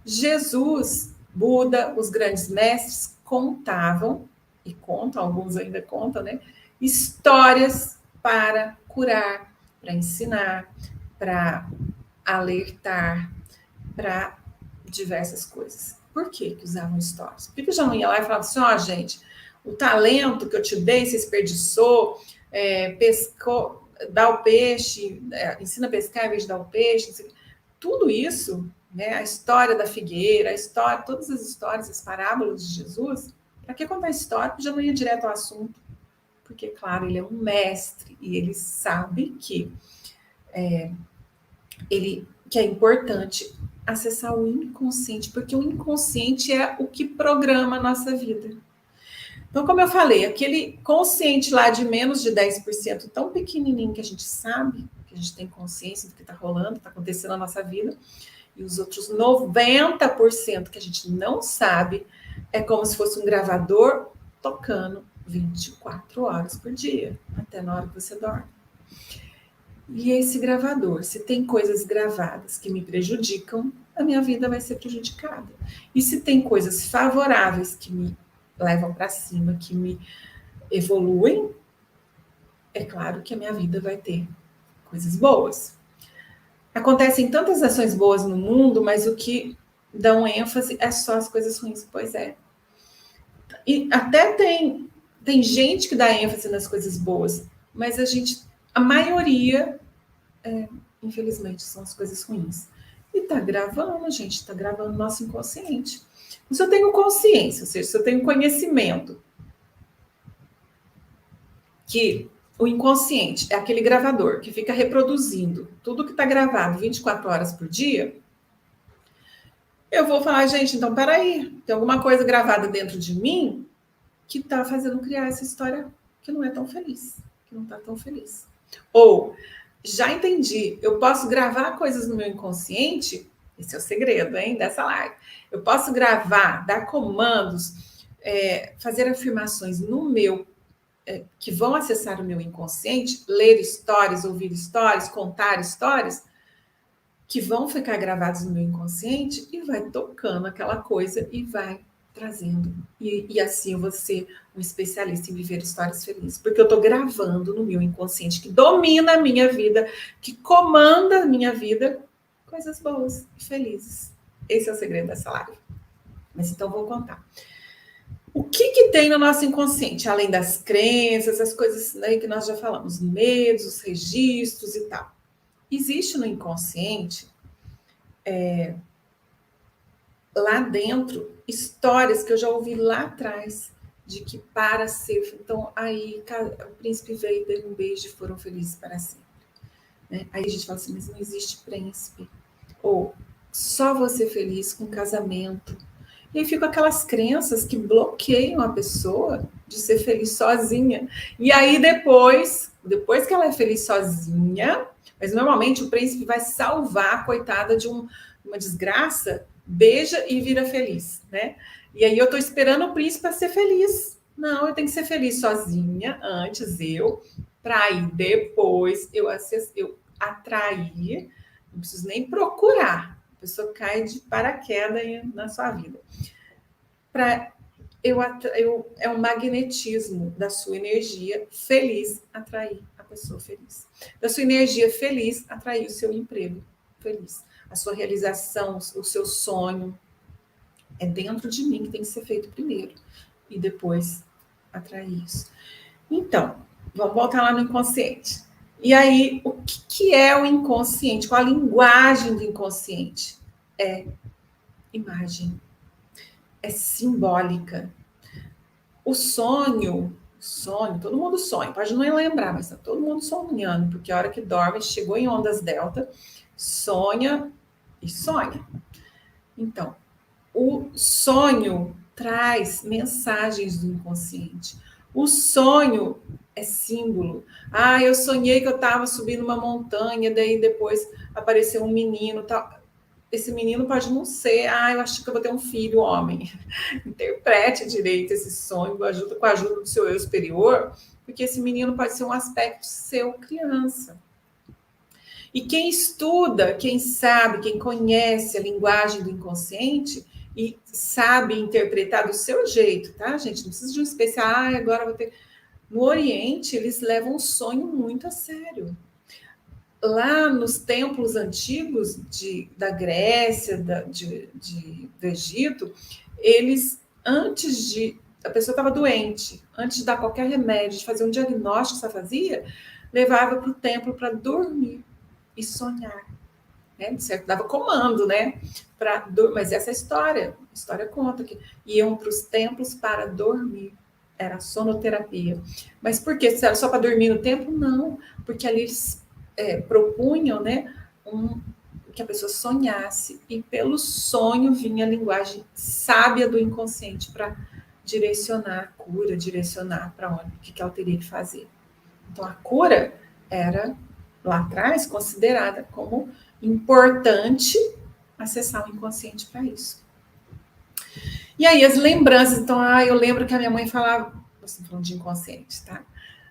Jesus, Buda, os grandes mestres contavam, e contam, alguns ainda contam, né? Histórias para curar, para ensinar, para alertar, para diversas coisas. Por que usavam histórias? Por que eu já não ia lá e falava assim, ó, gente, o talento que eu te dei, você desperdiçou, pescou, dá o peixe, ensina a pescar em vez de dar o peixe, tudo isso, né, a história da figueira, a história, todas as histórias, as parábolas de Jesus, para que contar a história? Porque já não ia direto ao assunto. Porque, claro, ele é um mestre e ele sabe que que é importante acessar o inconsciente, porque o inconsciente é o que programa a nossa vida. Então, como eu falei, aquele consciente lá de menos de 10%, tão pequenininho que a gente sabe, que a gente tem consciência do que está rolando, está acontecendo na nossa vida, e os outros 90% que a gente não sabe, é como se fosse um gravador tocando 24 horas por dia, até na hora que você dorme. E esse gravador, se tem coisas gravadas que me prejudicam, a minha vida vai ser prejudicada. E se tem coisas favoráveis que me levam para cima, que me evoluem, é claro que a minha vida vai ter coisas boas. Acontecem tantas ações boas no mundo, mas o que dão ênfase é só as coisas ruins. Pois é. E até tem gente que dá ênfase nas coisas boas, mas a maioria, infelizmente, são as coisas ruins. E tá gravando, gente, tá gravando o nosso inconsciente. Se eu tenho consciência, ou seja, se eu tenho conhecimento que o inconsciente é aquele gravador que fica reproduzindo tudo que está gravado 24 horas por dia, eu vou falar, gente, então peraí, tem alguma coisa gravada dentro de mim que está fazendo criar essa história que não é tão feliz, que não está tão feliz. Ou, já entendi, eu posso gravar coisas no meu inconsciente, esse é o segredo, hein, dessa live. Eu posso gravar, dar comandos, fazer afirmações no meu que vão acessar o meu inconsciente, ler histórias, ouvir histórias, contar histórias, que vão ficar gravadas no meu inconsciente e vai tocando aquela coisa e vai trazendo. E assim eu vou ser um especialista em viver histórias felizes, porque eu estou gravando no meu inconsciente, que domina a minha vida, que comanda a minha vida, coisas boas e felizes. Esse é o segredo dessa live. Mas então vou contar. O que tem no nosso inconsciente, além das crenças, as coisas, né, que nós já falamos, medos, os registros e tal? Existe no inconsciente, lá dentro, histórias que eu já ouvi lá atrás, de que para ser... Então, aí o príncipe veio e deu um beijo e foram felizes para sempre. Né? Aí a gente fala assim, mas não existe príncipe. Ou só você feliz com casamento. E aí ficam aquelas crenças que bloqueiam a pessoa de ser feliz sozinha. E aí depois que ela é feliz sozinha, mas normalmente o príncipe vai salvar a coitada de uma desgraça, beija e vira feliz, né? E aí eu tô esperando o príncipe para ser feliz. Não, eu tenho que ser feliz sozinha, antes para aí depois eu atrair, não preciso nem procurar. A pessoa cai de paraquedas na sua vida. É um magnetismo da sua energia feliz atrair a pessoa feliz. Da sua energia feliz atrair o seu emprego feliz. A sua realização, o seu sonho. É dentro de mim que tem que ser feito primeiro. E depois atrair isso. Então, vamos voltar lá no inconsciente. E aí, o que é o inconsciente? Qual a linguagem do inconsciente? É imagem. É simbólica. O sonho, todo mundo sonha, pode não lembrar, mas está todo mundo sonhando, porque a hora que dorme, chegou em ondas delta, sonha e sonha. Então, o sonho traz mensagens do inconsciente. O sonho é símbolo. Ah, eu sonhei que eu estava subindo uma montanha, daí depois apareceu um menino, tal. Esse menino pode não ser, eu acho que eu vou ter um filho homem. Interprete direito esse sonho, com a ajuda do seu eu superior, porque esse menino pode ser um aspecto seu criança. E quem estuda, quem sabe, quem conhece a linguagem do inconsciente e sabe interpretar do seu jeito, tá, gente? Não precisa de um especial, agora vou ter. No Oriente, eles levam o sonho muito a sério. Lá nos templos antigos da Grécia, do Egito, eles, antes de. A pessoa estava doente, antes de dar qualquer remédio, de fazer um diagnóstico, só fazia, levava para o templo para dormir e sonhar. Né? Certo? Dava comando, né? Mas essa é a história conta que iam para os templos para dormir. Era sonoterapia. Mas por quê? Se era só para dormir no templo? Não, porque ali eles propunham, né, que a pessoa sonhasse, e pelo sonho vinha a linguagem sábia do inconsciente para direcionar a cura, direcionar para onde, o que ela teria que fazer. Então, a cura era, lá atrás, considerada como importante acessar o inconsciente para isso. E aí, as lembranças. Então, eu lembro que a minha mãe falava, você falando de inconsciente, tá?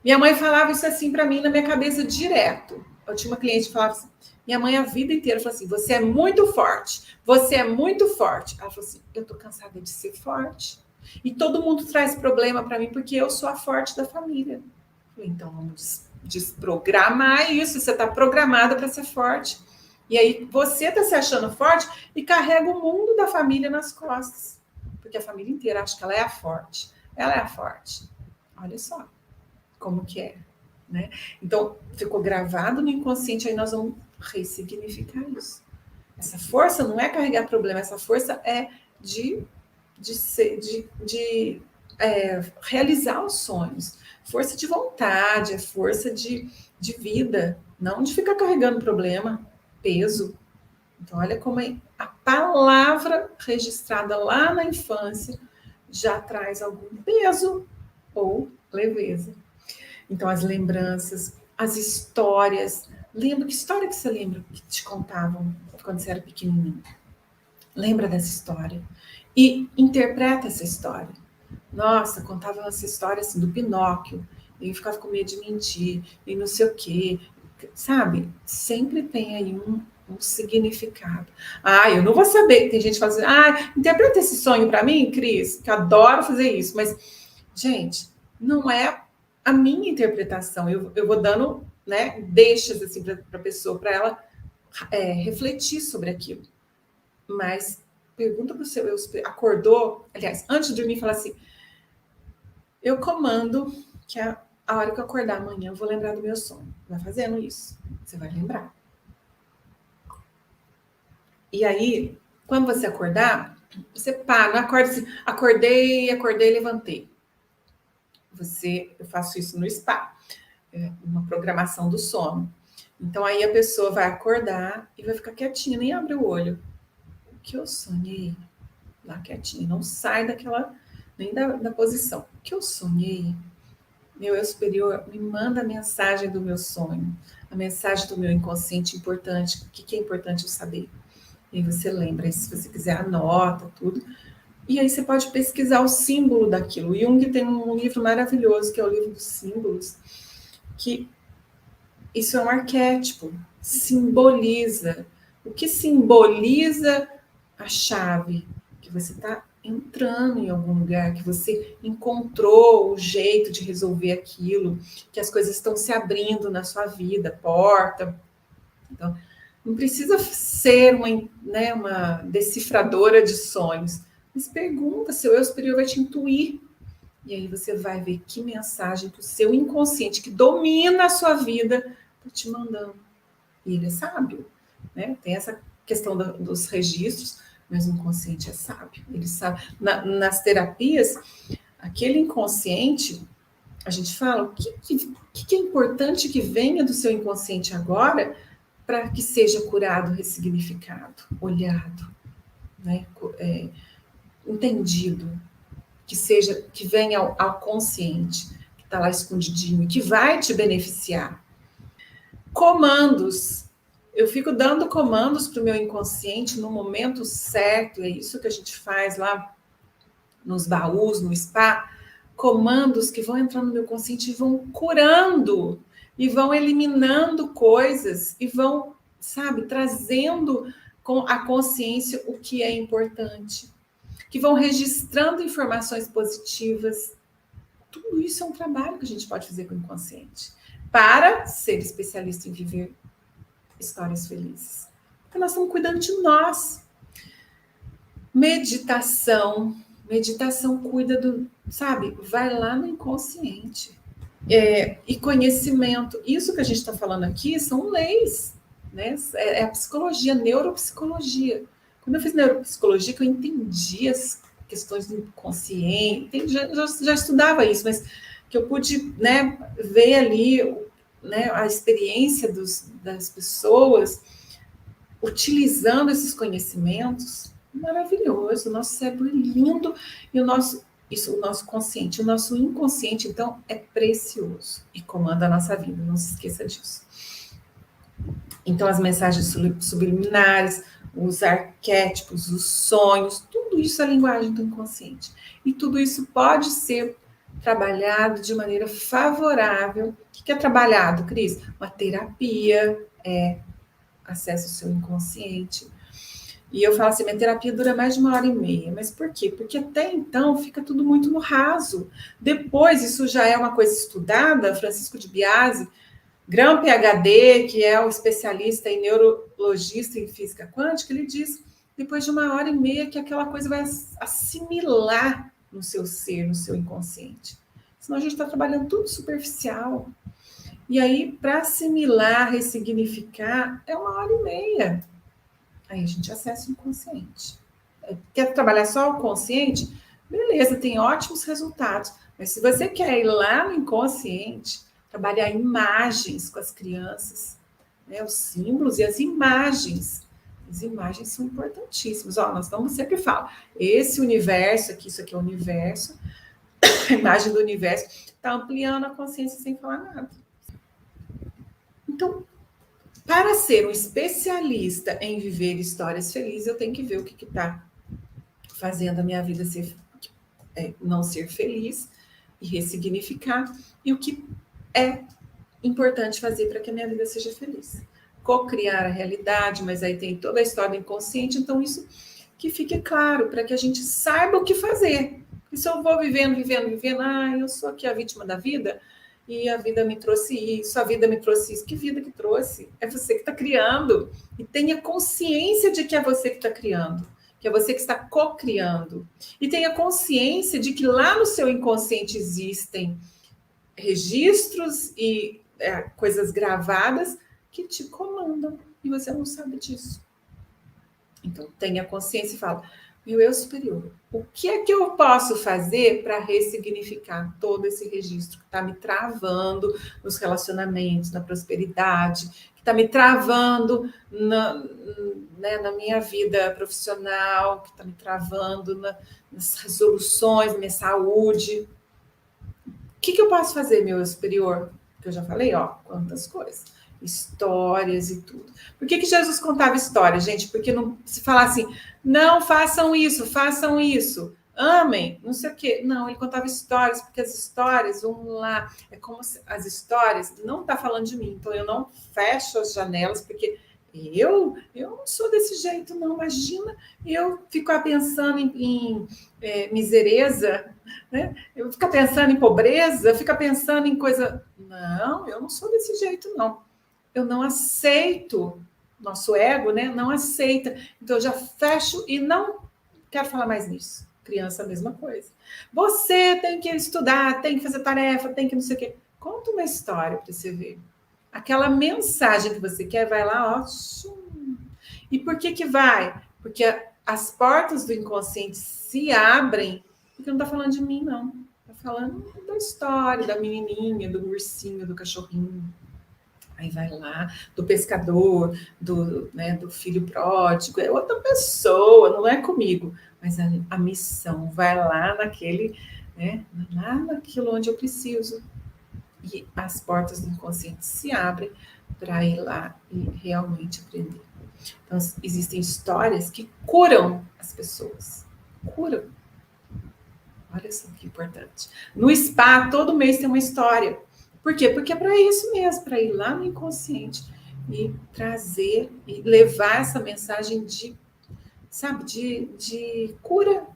Minha mãe falava isso assim para mim na minha cabeça direto. Eu tinha uma cliente que falava assim, minha mãe a vida inteira falou assim, você é muito forte, você é muito forte. Ela falou assim, eu tô cansada de ser forte. E todo mundo traz problema para mim porque eu sou a forte da família. Eu falei, então vamos desprogramar isso, você está programada para ser forte. E aí você está se achando forte e carrega o mundo da família nas costas. Porque a família inteira acha que ela é a forte. Ela é a forte. Olha só como que é, né? Então, ficou gravado no inconsciente, aí nós vamos ressignificar isso. Essa força não é carregar problema, essa força é de realizar os sonhos. Força de vontade, é força de vida, não de ficar carregando problema, peso. Então, olha como a palavra registrada lá na infância já traz algum peso ou leveza. Então, as lembranças, as histórias. Lembra que história que você lembra que te contavam quando você era pequenininho? Lembra dessa história e interpreta essa história. Nossa, contavam essa história assim do Pinóquio, e eu ficava com medo de mentir, e não sei o quê. Sabe? Sempre tem aí um significado. Eu não vou saber. Tem gente que fala assim, interpreta esse sonho para mim, Cris, que eu adoro fazer isso. Mas, gente, não é a minha interpretação. Eu vou dando, né, deixas assim para a pessoa, para ela refletir sobre aquilo. Mas pergunta para o seu eu, acordou, aliás, antes de dormir, fala assim, eu comando que a hora que eu acordar amanhã eu vou lembrar do meu sonho. Vai fazendo isso, você vai lembrar. E aí, quando você acordar, você para, não acorda assim, acordei, levantei. Eu faço isso no spa, uma programação do sono. Então aí a pessoa vai acordar e vai ficar quietinha, nem abre o olho. O que eu sonhei? Lá quietinho, não sai daquela, nem da posição. O que eu sonhei? Meu eu superior me manda a mensagem do meu sonho, a mensagem do meu inconsciente importante. O que é importante eu saber? E aí você lembra, e se você quiser anota tudo. E aí você pode pesquisar o símbolo daquilo. O Jung tem um livro maravilhoso, que é o livro dos símbolos, que isso é um arquétipo, simboliza. O que simboliza a chave? Que você está entrando em algum lugar, que você encontrou o jeito de resolver aquilo, que as coisas estão se abrindo na sua vida, porta. Então, não precisa ser uma decifradora de sonhos, mas pergunta, seu eu superior vai te intuir. E aí você vai ver que mensagem que o seu inconsciente, que domina a sua vida, está te mandando. E ele é sábio, né? Tem essa questão dos registros, mas o inconsciente é sábio. Ele sabe. Nas terapias, aquele inconsciente, a gente fala, o que é importante que venha do seu inconsciente agora para que seja curado, ressignificado, olhado, né? Entendido, que venha ao consciente, que está lá escondidinho, que vai te beneficiar. Comandos. Eu fico dando comandos para o meu inconsciente no momento certo, é isso que a gente faz lá nos baús, no spa, comandos que vão entrando no meu consciente e vão curando, e vão eliminando coisas e vão, sabe, trazendo com a consciência o que é importante, que vão registrando informações positivas. Tudo isso é um trabalho que a gente pode fazer com o inconsciente para ser especialista em viver histórias felizes. Porque nós estamos cuidando de nós. Meditação cuida do, sabe, vai lá no inconsciente. E conhecimento, isso que a gente está falando aqui são leis, né? É a psicologia, neuropsicologia. Quando eu fiz neuropsicologia, que eu entendi as questões do inconsciente, já estudava isso, mas que eu pude, né, ver ali, né, a experiência das pessoas utilizando esses conhecimentos, maravilhoso. O nosso cérebro é lindo e o nosso consciente, o nosso inconsciente, então, é precioso e comanda a nossa vida, não se esqueça disso. Então, as mensagens subliminares, os arquétipos, os sonhos, tudo isso é a linguagem do inconsciente. E tudo isso pode ser trabalhado de maneira favorável. O que é trabalhado, Cris? Uma terapia, acesso ao seu inconsciente. E eu falo assim, minha terapia dura mais de 1h30. Mas por quê? Porque até então fica tudo muito no raso. Depois, isso já é uma coisa estudada, Francisco de Biase, Graham PhD, que é o especialista em neurologista em física quântica, ele diz, depois de 1h30, que aquela coisa vai assimilar no seu ser, no seu inconsciente. Senão a gente está trabalhando tudo superficial. E aí, para assimilar, ressignificar, é 1h30. Aí a gente acessa o inconsciente. Quer trabalhar só o consciente? Beleza, tem ótimos resultados. Mas se você quer ir lá no inconsciente, trabalhar imagens com as crianças, né, os símbolos e as imagens. As imagens são importantíssimas. Nós estamos sempre falando, esse universo aqui, isso aqui é o universo, a imagem do universo está ampliando a consciência sem falar nada. Então, para ser um especialista em viver histórias felizes, eu tenho que ver o que está fazendo a minha vida não ser feliz e ressignificar, e o que é importante fazer para que a minha vida seja feliz. Co-criar a realidade, mas aí tem toda a história inconsciente, então isso que fique claro, para que a gente saiba o que fazer. E se eu vou vivendo, eu sou aqui a vítima da vida, e a vida me trouxe isso, a vida me trouxe isso. Que vida que trouxe? É você que está criando. E tenha consciência de que é você que está criando, que é você que está co-criando. E tenha consciência de que lá no seu inconsciente existem registros e coisas gravadas que te comandam. E você não sabe disso. Então, tenha consciência e fala, meu eu superior, o que é que eu posso fazer para ressignificar todo esse registro que está me travando nos relacionamentos, na prosperidade, que está me travando na minha vida profissional, que está me travando nas resoluções, na minha saúde. O que eu posso fazer, meu eu superior? Que eu já falei, quantas coisas. Histórias e tudo. Por que Jesus contava histórias, gente? Porque não se falar assim, não façam isso, amem, não sei o quê. Não, ele contava histórias, porque as histórias, vamos lá, é como se as histórias não está falando de mim, então eu não fecho as janelas, porque eu não sou desse jeito, não, imagina, eu fico pensando em misereza, né? Eu fico pensando em pobreza, fico pensando em coisa... Não, eu não sou desse jeito, não. Eu não aceito, nosso ego, né? Não aceita. Então, eu já fecho e não quero falar mais nisso. Criança, a mesma coisa. Você tem que estudar, tem que fazer tarefa, tem que não sei o quê. Conta uma história para você ver. Aquela mensagem que você quer, vai lá, E por que vai? Porque as portas do inconsciente se abrem, porque não está falando de mim, não. Está falando da história, da menininha, do ursinho, do cachorrinho. Aí vai lá, do pescador, do filho pródigo, é outra pessoa, não é comigo. Mas a missão vai lá naquele, né, lá naquilo onde eu preciso. E as portas do inconsciente se abrem para ir lá e realmente aprender. Então, existem histórias que curam as pessoas. Curam. Olha só que importante. No spa, todo mês tem uma história. Por quê? Porque é para isso mesmo, para ir lá no inconsciente e trazer e levar essa mensagem de, sabe, de cura,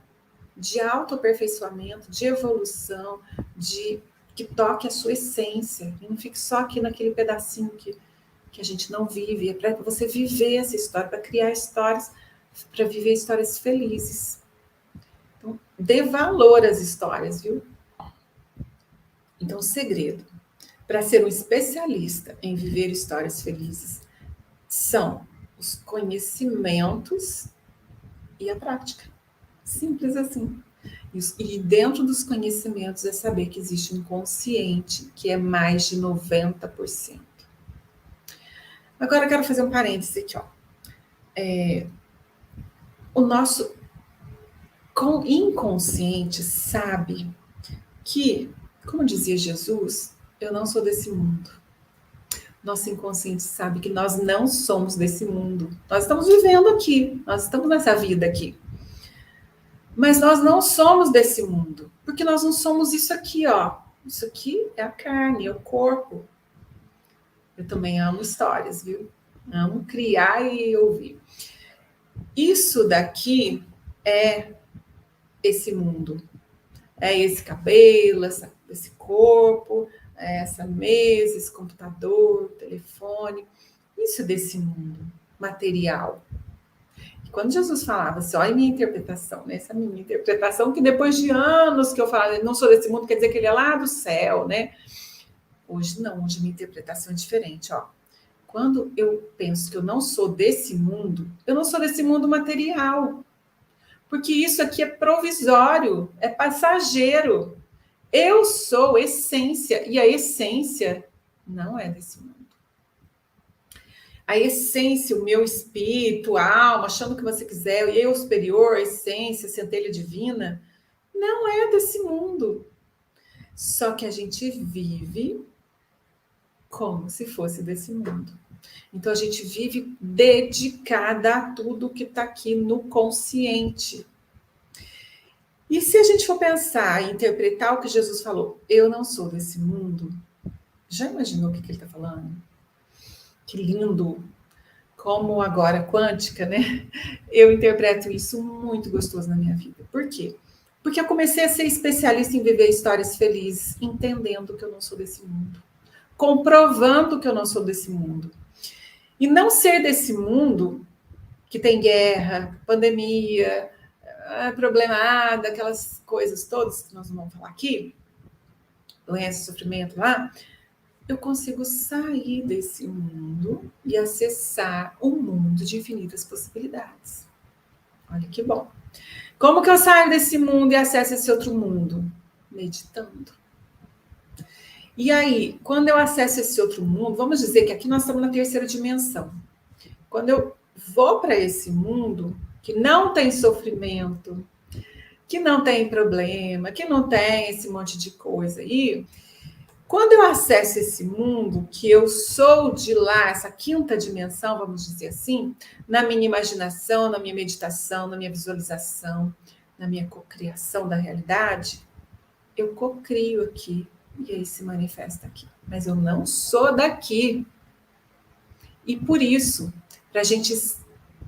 de autoaperfeiçoamento, de evolução, de que toque a sua essência, e não fique só aqui naquele pedacinho que a gente não vive. É para você viver essa história, para criar histórias, para viver histórias felizes. Então, dê valor às histórias, viu? Então, o segredo para ser um especialista em viver histórias felizes são os conhecimentos e a prática. Simples assim. E dentro dos conhecimentos é saber que existe um inconsciente que é mais de 90%. Agora eu quero fazer um parêntese aqui, ó. O nosso inconsciente sabe que, como dizia Jesus, eu não sou desse mundo. Nosso inconsciente sabe que nós não somos desse mundo. Nós estamos vivendo aqui, nós estamos nessa vida aqui. Mas nós não somos desse mundo, porque nós não somos isso aqui, ó. Isso aqui é a carne, é o corpo. Eu também amo histórias, viu? Amo criar e ouvir. Isso daqui é esse mundo. É esse cabelo, esse corpo, essa mesa, esse computador, telefone. Isso desse mundo material. E quando Jesus falava assim, olha a minha interpretação, né? Essa minha interpretação, que depois de anos que eu falava, não sou desse mundo, quer dizer que ele é lá do céu, né? Hoje não, hoje minha interpretação é diferente, ó. Quando eu penso que eu não sou desse mundo, eu não sou desse mundo material. Porque isso aqui é provisório, é passageiro. Eu sou essência, e a essência não é desse mundo. A essência, o meu espírito, a alma, chama o que você quiser, o eu superior, a essência, a centelha divina, não é desse mundo. Só que a gente vive como se fosse desse mundo. Então a gente vive dedicada a tudo que está aqui no consciente. E se a gente for pensar e interpretar o que Jesus falou, eu não sou desse mundo, já imaginou o que ele está falando? Que lindo! Como agora quântica, né? Eu interpreto isso muito gostoso na minha vida. Por quê? Porque eu comecei a ser especialista em viver histórias felizes, entendendo que eu não sou desse mundo, comprovando que eu não sou desse mundo. E não ser desse mundo que tem guerra, pandemia, problemada, aquelas coisas todas que nós vamos falar aqui, doença, sofrimento lá, eu consigo sair desse mundo e acessar um mundo de infinitas possibilidades. Olha que bom. Como que eu saio desse mundo e acesso esse outro mundo? Meditando. E aí, quando eu acesso esse outro mundo, vamos dizer que aqui nós estamos na terceira dimensão. Quando eu vou para esse mundo que não tem sofrimento, que não tem problema, que não tem esse monte de coisa aí, quando eu acesso esse mundo, que eu sou de lá, essa quinta dimensão, vamos dizer assim, na minha imaginação, na minha meditação, na minha visualização, na minha cocriação da realidade, eu cocrio aqui e aí se manifesta aqui. Mas eu não sou daqui. E por isso, para a gente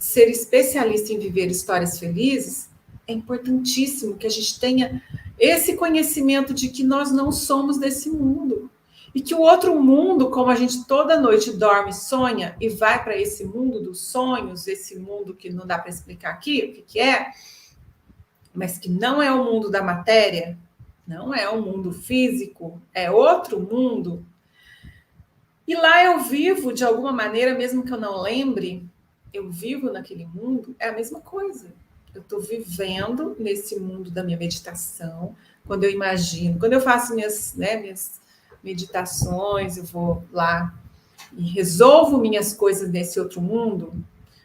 ser especialista em viver histórias felizes, é importantíssimo que a gente tenha esse conhecimento de que nós não somos desse mundo. E que o outro mundo, como a gente toda noite dorme, sonha e vai para esse mundo dos sonhos, esse mundo que não dá para explicar aqui o que é, mas que não é o mundo da matéria, não é o mundo físico, é outro mundo. E lá eu vivo de alguma maneira, mesmo que eu não lembre, eu vivo naquele mundo, é a mesma coisa. Eu estou vivendo nesse mundo da minha meditação, quando eu imagino, quando eu faço minhas meditações, eu vou lá e resolvo minhas coisas nesse outro mundo.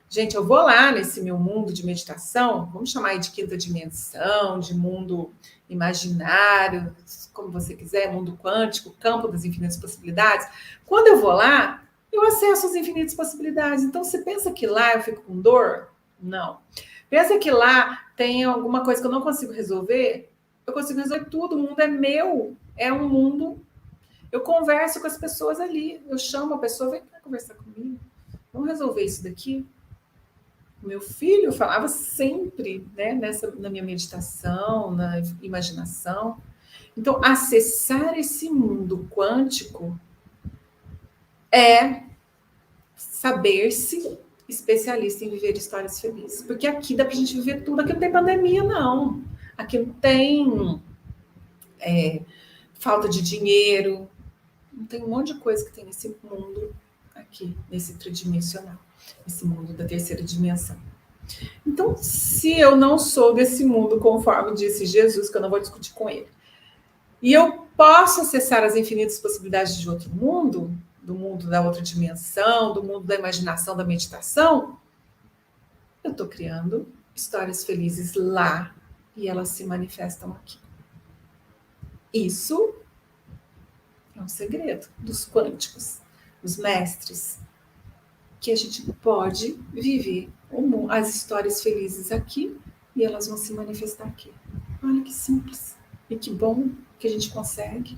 Gente, eu vou lá nesse meu mundo de meditação, vamos chamar aí de quinta dimensão, de mundo imaginário, como você quiser, mundo quântico, campo das infinitas possibilidades. Quando eu vou lá, eu acesso as infinitas possibilidades. Então, você pensa que lá eu fico com dor? Não. Pensa que lá tem alguma coisa que eu não consigo resolver? Eu consigo resolver tudo, o mundo é meu, é um mundo. Eu converso com as pessoas ali, eu chamo a pessoa, vem cá conversar comigo, vamos resolver isso daqui. Meu filho falava sempre, né, na minha meditação, na imaginação. Então, acessar esse mundo quântico é saber-se especialista em viver histórias felizes. Porque aqui dá pra gente viver tudo. Aqui não tem pandemia, não. Aqui não tem falta de dinheiro. Não tem um monte de coisa que tem nesse mundo aqui, nesse tridimensional. Esse mundo da terceira dimensão. Então, se eu não sou desse mundo, conforme disse Jesus, que eu não vou discutir com ele, e eu posso acessar as infinitas possibilidades de outro mundo, do mundo da outra dimensão, do mundo da imaginação, da meditação, eu estou criando histórias felizes lá e elas se manifestam aqui. Isso é um segredo dos quânticos, dos mestres, que a gente pode viver as histórias felizes aqui e elas vão se manifestar aqui. Olha que simples e que bom que a gente consegue.